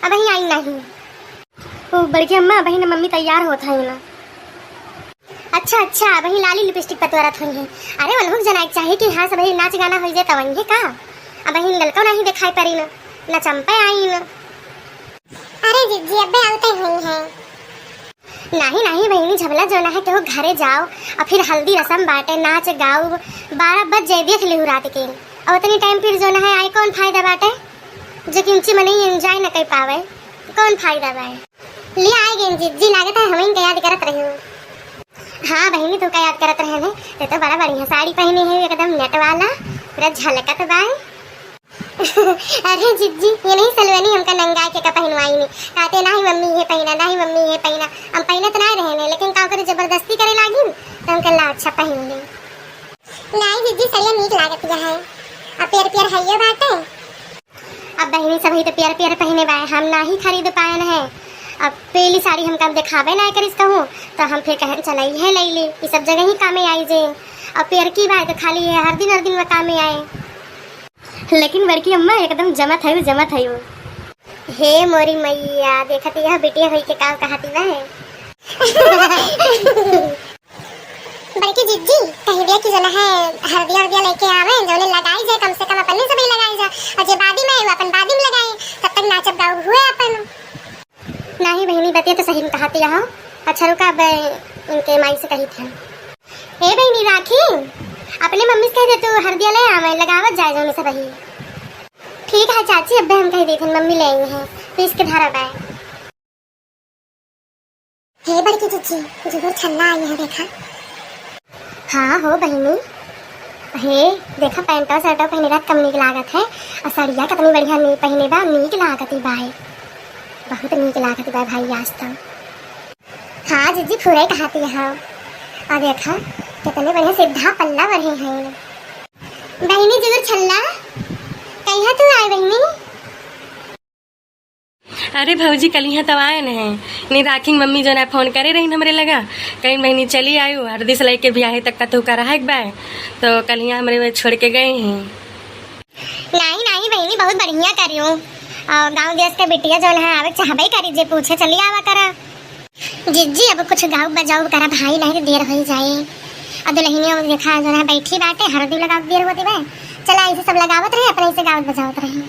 अब ही आई नहीं। ओ बड़की अम्मा अब ही ना मम्मी तैयार होत है ना। अच्छा अब ही लाली लिपस्टिक पतवरत हुई है। अरे वलहुक जना चाहिए कि हाँ सब ही नाच गाना हो जाए तवंगे का। अब ही ललको नहीं दिखाई पड़ी ना चंपे आई ना। अरे जिज्जी अब आवते हुई है। नहीं बहनी झबला जो ना है तो घरे जाओ और फिर हल्दी रसम बाटे नाच गाओ 12 बज जाए देख ले रात के। और उतनी टाइम फिर जो ना है आई कौन फायदा बाटे जो किंची मने एंजॉय न कर पावे कौन फायदा बा। ले आएगी जिज्जी लागत है हमें याद करत रही हूँ। हाँ बहनी तो क्या याद करत रहे हैं तो बड़ा बढ़िया साड़ी पहनी है एकदम नेट वाला पूरा झलकत बा। अरे जिज्जी ये नहीं सलवानी हमका नंगा के का पहनवाई नहीं कहते नहीं मम्मी ये पहना नहीं मम्मी ये पहना हम पहनत ना रहने लेकिन का करे जबरदस्ती करे लागी तो हमका ला अच्छा पहन ले। नहीं जिज्जी सरिया नीक लागत है अब प्यार है ये बात है। अब बहनी सभी तो प्यार पहने बाए हम ना ही खरीद पाए है। अब पहली साड़ी हमका दिखावे ना करिस कहूँ तो हम फिर कहन चलाई है ले ले ये सब जगह ही कामे आई जे। अब प्यार की बात तो खाली है हर दिन में कामे आए। लेकिन बड़की अम्मा एकदम जमत है वो। हे मोरी मैया देखती है बेटिया हुई के का कहती ना है। बड़की जिज्जी कही दिया कि जना है हल्दिया लेके आवे जोने लगाई जाए कम से कम अपन सभी लगाई जाए और जे बादी में वो अपन बादी में लगाए तब तक नाचब गाओ हुए अपन। नहीं बहनी बतिया तो सही में कहती है। अच्छा रुका अब इनके माई से कही था। हे बहनी राखी अपने मम्मी से कह दे तू हल्दिया ले आवे लगावत जाए जो सब ही। ठीक है चाची अब हम कह देते मम्मी ले आई हैं तो इसके धारा बाय। हे बड़की जिज्जी जरूर छल्ला आई है देखा। हाँ हो बहनी हे देखा पैंटा शर्टा पहने रात कम नीक लागत है और साड़िया कितनी बढ़िया नहीं पहने बा नीक लागत बाय बहुत नीक लागत बा भाई आज तो। हाँ जिज्जी पूरा कहती है और देखा कितने बढ़िया सीधा पल्ला बढ़े हैं। बहनी जरूर छल्ला कहीं तू आए बहनी। अरे भौजी कल यहाँ तब आए न है नहीं राखी मम्मी जो ना फोन करे रही हमरे लगा कहीं बहनी चली आयु हरदी से लेके ब्याह तक का तू करा है एक बार तो कल यहाँ हमारे छोड़ के गए हैं। नहीं बहनी बहुत बढ़िया करियो और गाँव देश के बिटिया जो है आवे चाहबे करी जे पूछे चली आवा करा। जिज्जी अब कुछ गाँव बजाओ करा भाई नहीं तो देर हो जाए। अब दुल्हनिया देखा जो है बैठी बाटे हरदी लगा देर होती बे चला ऐसे सब लगावत रहे अपने से गाँव बजावत रहे।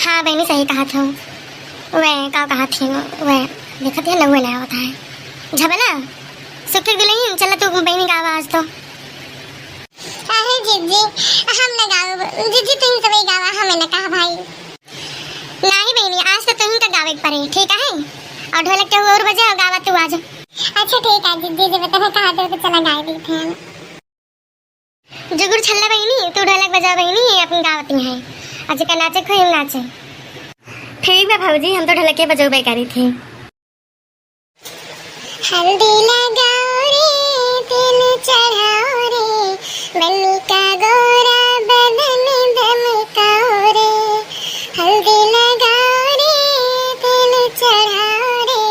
हाँ बहनी सही कहा था वह का कहा थी वह देखती है लहुए लाया होता है झबला सुख दुल्हन चला तू बहनी गावा आज तो। अरे जिज्जी हम न गाओ जिज्जी तुम सब गावा हमें न कहा भाई। नहीं बहनी आज तो तुम तो गावे पड़े ठीक है और ढोलक के और बजे और गावा तू आज। अच्छा ठीक है जिज्जी जी बता कहा तो चला गाए दी थे जुगुर छल्ला बहनी तू ढोलक बजा बहनी अपनी गावती है आज का नाचे खोई नाचे। ठीक है भौजी हम तो ढोलक के बजो बेकारी थी। हल्दी लगाओ रे तिल चढ़ाओ रे बन्नी का गोरा बदन धमकाओ रे। हल्दी लगाओ रे तिल चढ़ाओ रे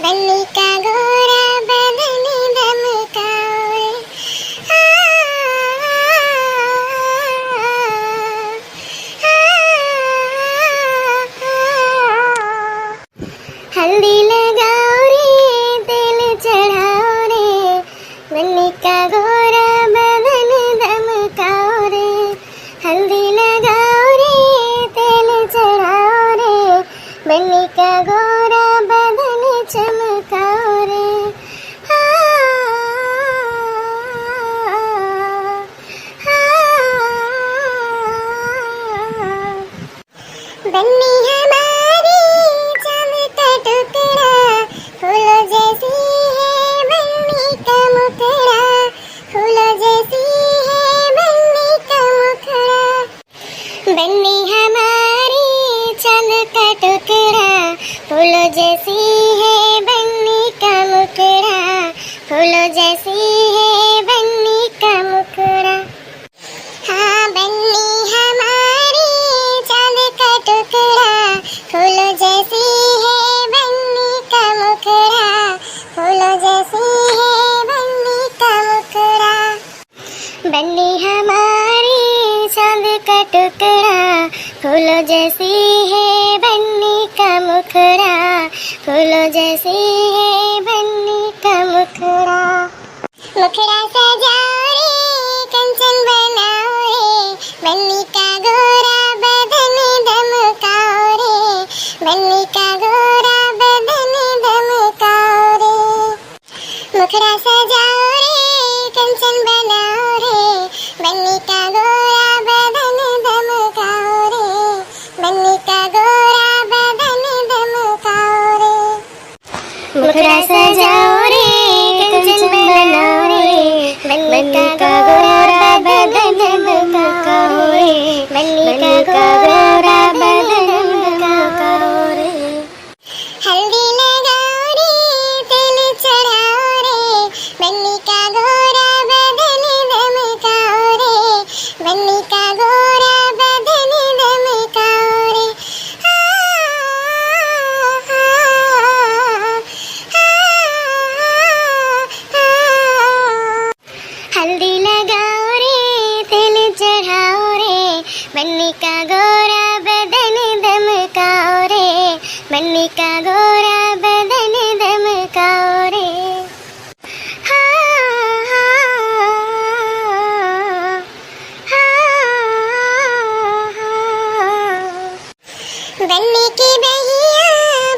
बन्नी का गोरा बदन धमकाओ रे। हल्दी लगाओ रे तिल चढ़ाओ रे बन्नी का गोरा बदन धमकाओ रे। हल्दी लगाओ रे तिल चढ़ाओ रे बन्नी का गोरा बदन चमकाओ रे। बन्नी हमारी चांद का टुकड़ा फूलों जैसी है बन्नी का मुखड़ा फूलों जैसी है बन्नी का मुखड़ा। बन्नी हमारी चांद का टुकड़ा फूलों जैसी है बन्नी का मुखड़ा फूलों जैसी है बन्नी का मुखड़ा। हाँ बन्नी हमारी चांद का टुकड़ा फूलों जैसी है बन्नी का मुखड़ा फूलों जैसी है बन्नी का मुखड़ा। बन्नी हमारी चांद का टुकड़ा फूलों जैसी है बन्नी का मुखड़ा, फूलों जैसे है बन्नी का मुखड़ा। मुखड़ा सजाओ रे, कंचन बनाओ रे, बन्नी का गोरा बदन दमकाओ रे, बन्नी का गोरा बदन दमकाओ रे। मुखड़ा सजाओ रे, कंचन बनाओ रे, बन्नी का गोरा बदन दमकाओ रे, बन्नी का गोरा बदन दमकाओ रे। मुखड़ा सजाओ रे, कंचन बनाओ रे, बन्नी का गोरा बदन दमकाओ रे, बन्नी का गोरा बदन दमकाओ रे। हल्दी लगाओ रे, तेल चढ़ाओ रे, बन्नी का गोरा बदन दमकाओ रे, बन्नी का गोरा बदन दमकाओ रे। हल्दी लगाओ रे, तेल चढ़ाओ रे, बन्नी का गोरा बदन दमकाओ रे, बन्नी का गोरा बदन दमकाओ रे। बन्नी की बहिया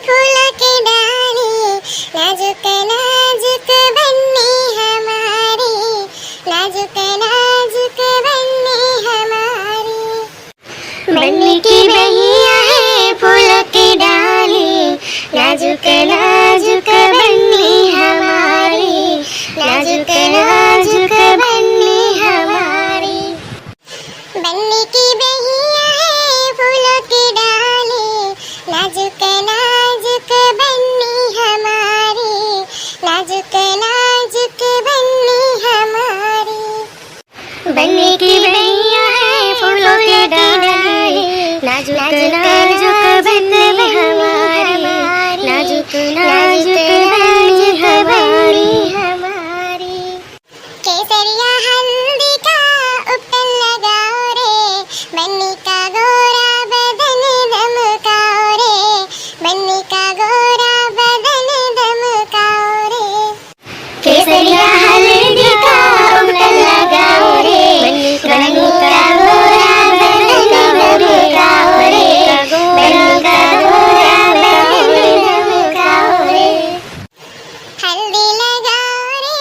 फूलों की डाली, नाजुक नाजुक बन्नी हमारी, नाजुक नाजुक बन्नी हमारी। बन्नी की बहिया है फूलों की डाली, नाजुक नाजुक बन्नी हमारी, नाजुक नाजुक बन्नी हमारी। बन्नी की बहिया है फूलों की डाली, नाजुक नाजुक बन्नी हमारी, नाजुक नाजुक बन्नी हमारी। बन्नी की बहिया है फूलों की डाली, नाजुक नाजुक बन्नी हमारी, नाजुक नाजुक बन्नी हमारी। केसरिया हल्दी का उपटन लगाओ रे, बन्नी का गोरा बदन दमकाओ रे, बन्नी का गोरा बदन दमकाओ रे। केसरिया हल्दी का उपटन लगाओ रे, बन्नी का गोरा बदन दमकाओ रे, बन्नी का गोरा बदन दमकाओ रे। हल्दी लगाओ रे,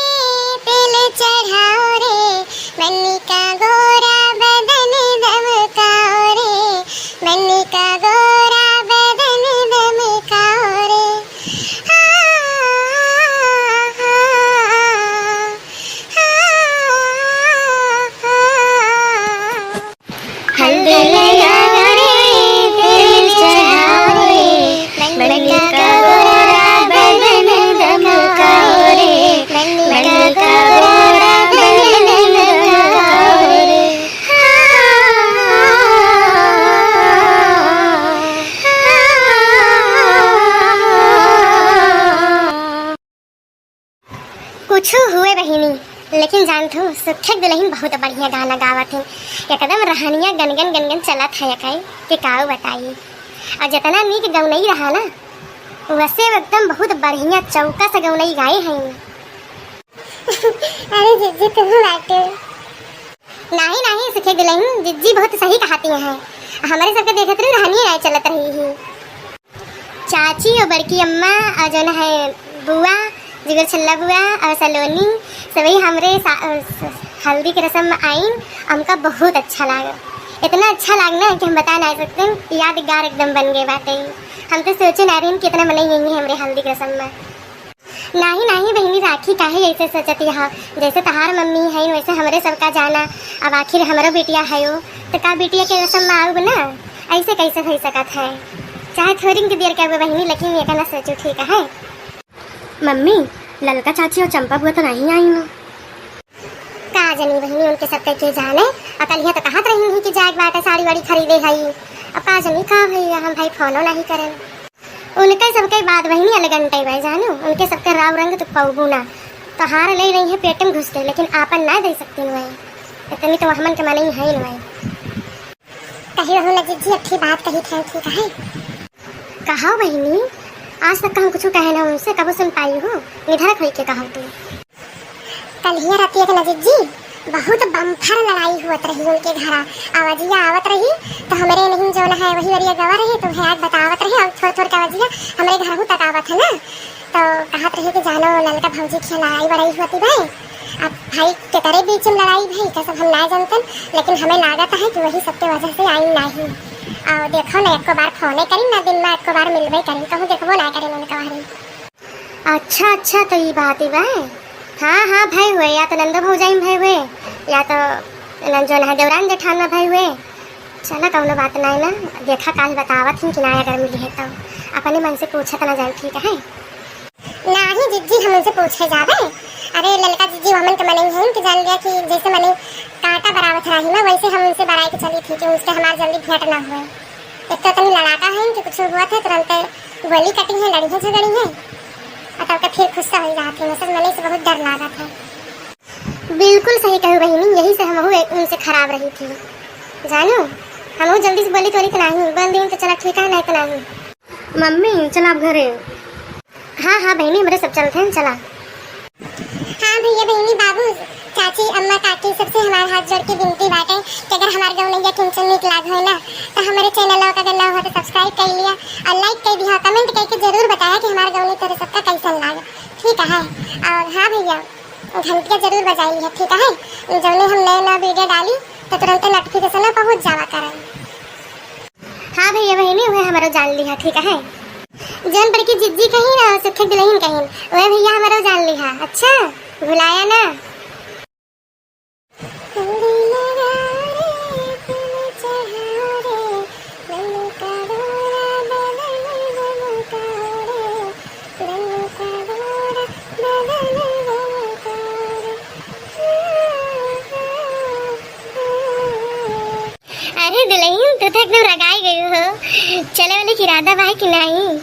तेल चढ़ाओ रे, बन्नी का गोरा बदन दमकाओ रे, बन्नी का गोरा बदन दमकाओ रे। हल्दी लगाओ रे, तेल चढ़ाओ रे, बन्नी का गोरा बदन दमकाओ रे, बन्नी का गोरा बदन दमकाओ रे। कुछ हुए बहिनी, लेकिन जानथू सुखे दुल्हन बहुत बढ़िया गाना गावत है, एकदम रहनिया गनगन गनगन चलत है कई के काऊ बताई। और जितना नीक गौनई रहा ना, वैसे एकदम बहुत बढ़िया चौका से गौनई गाए हैं। अरे जिज्जी तुम बाटे नहीं नहीं सुखे दुल्हन, जिज्जी बहुत सही कहती हैं। हमारे सबके देखत रही रहनिया आए चलत रही है। चाची और बड़की अम्मा और जो है बुआ, जिगर छल्ला बुआ और सलोनी सभी हमरे हल्दी की रस्म में आई। हमका बहुत अच्छा लगा, इतना अच्छा लगना कि हम बता नहीं सकते। यादगार एकदम बन गए बाटे। हम तो सोचे ना रही कितना मनाई हमरे हल्दी की रस्म में। नहीं नहीं बहनी राखी काहे ऐसे सोचती है, जैसे तहार मम्मी है वैसे हमरे सबका जाना। अब आखिर हमारा बेटिया है तो का बेटिया के रस्म में आऊँ ना, ऐसे कैसे हो सकत है। चाहे थोड़ी देर के बहनी, लेकिन ये कहना सोचो ठीक है। मम्मी ललका चाची और चंपा बुआ तो नहीं आई ना, का जनी बहनी उनके सब के जाने। अकल तो कहत रही कि जाए बाटे साड़ी वाड़ी खरीदे है। अब का जनी का भैया हम भाई फोनो नहीं करें। उनके सबके बाद बहनी अलग घंटे भाई जानो, उनके सबके राव रंग तो पौबू ना तो हार ले रही है पेट में घुस के, लेकिन आपन ना दे सकती नुआई। इतनी तो हमन के मन ही है नुआई। कही रहू लगी जी अच्छी बात कही थे ठीक है। कहा बहनी, आज तक हम कुछ कहे ना उनसे, कब सुन पाई हो, इधर खोल के कहा तू। कल ही राती एक नजीब जी बहुत बम्फर लड़ाई हुआ रही उनके घर, आवाजिया आवत रही तो हमारे नहीं जो है वही वरिया गवा रही, तो है आज बतावत रही और थोड़ा थोड़ा आवाजिया हमारे घर तक आवत है ना, तो कहत रही कि जानो ललका भौजी की लड़ाई बड़ाई होती भाई, अब भाई के तेरे बीच में लड़ाई भाई का सब हम ना जानते, लेकिन हमें लागत है कि वही सबके वजह से आई नहीं। और देखो ना एक बार फोन करी ना, दिन में एक बार मिलबे करी, कहूँ देखो ना करी मैंने कहा। अच्छा अच्छा, तो ये बात ही भाई, हाँ हाँ भाई हुए, या तो नंदो भौजाई भाई हुए, या तो जो है देवरान जेठान में भाई हुए। चलो कौनो बात नहीं ना, देखा काल बतावत ही कि ना अगर मिली है तो अपने मन से पूछा ना जाए, ठीक है ना ही जिज्जी हम उनसे पूछे जावे। अरे ललका जिज्जी हमन के मने हैं कि जान गया कि जैसे मने कांटा बरावत रही ना, वैसे हम उनसे बराई के चली थी कि उसके हमारे जल्दी भेंट ना हुए। एक तो तनी लड़ाका है कि कुछ हुआ था तुरंत गोली कटी है, लड़ी है झगड़ी है, और तब फिर खुश हो जाती है, सब मने से बहुत डर लगा था। बिल्कुल सही कहो बहनी, यही से हम उनसे खराब रही थी, जानो हम जल्दी से बोली तो नहीं बोल दी तो चला ठीक है, नहीं तो नहीं। मम्मी चला आप घरे। हाँ हाँ बहनी मेरे सब चलते हैं, चला। हाँ भैया बहनी बाबू चाची अम्मा काकी सबसे हमारे हाथ जोड़ के विनती बाटे कि अगर हमारे गाँव नहीं टेंशन निक लाग हो ना तो हमारे चैनल को अगर ना हो तो सब्सक्राइब कर लिया और लाइक कर दिया, कमेंट करके जरूर बताया कि हमारे गाँव नहीं तेरे सबका कैसा लाग, ठीक है। और हाँ भैया घंटिया जरूर बजाई है, ठीक है, जब हम नए नए वीडियो डाली तो तुरंत नोटिफिकेशन पहुँच जावा करें। हाँ भैया बहनी वह हमारा जान लिया, ठीक है, जन पर की जिज्जी कहीं ना सुखे दुल्हन कहीं, वह भैया हमारा जान लिया, अच्छा भुलाया ना। अरे दुल्हन तू तो एकदम रगाई गई हो, चले वाले की इरादा भाई कि नहीं?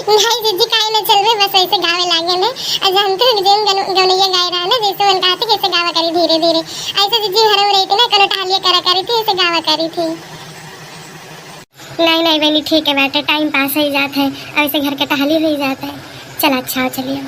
नहीं जिज्जी काहे ना चल रहे, बस ऐसे गावे लागे में और जानते हो जेम गवनैया गाय रहा ना, जैसे उनका हाथ कैसे गावा करी धीरे धीरे, ऐसे जिज्जी घर में रहती ना कनो टालिया करा करी थी, ऐसे गावा करी थी। नहीं नहीं बहनी ठीक है बेटा, टाइम पास हो जाता है, ऐसे घर का टहली हो जाता है। चल अच्छा चलिए।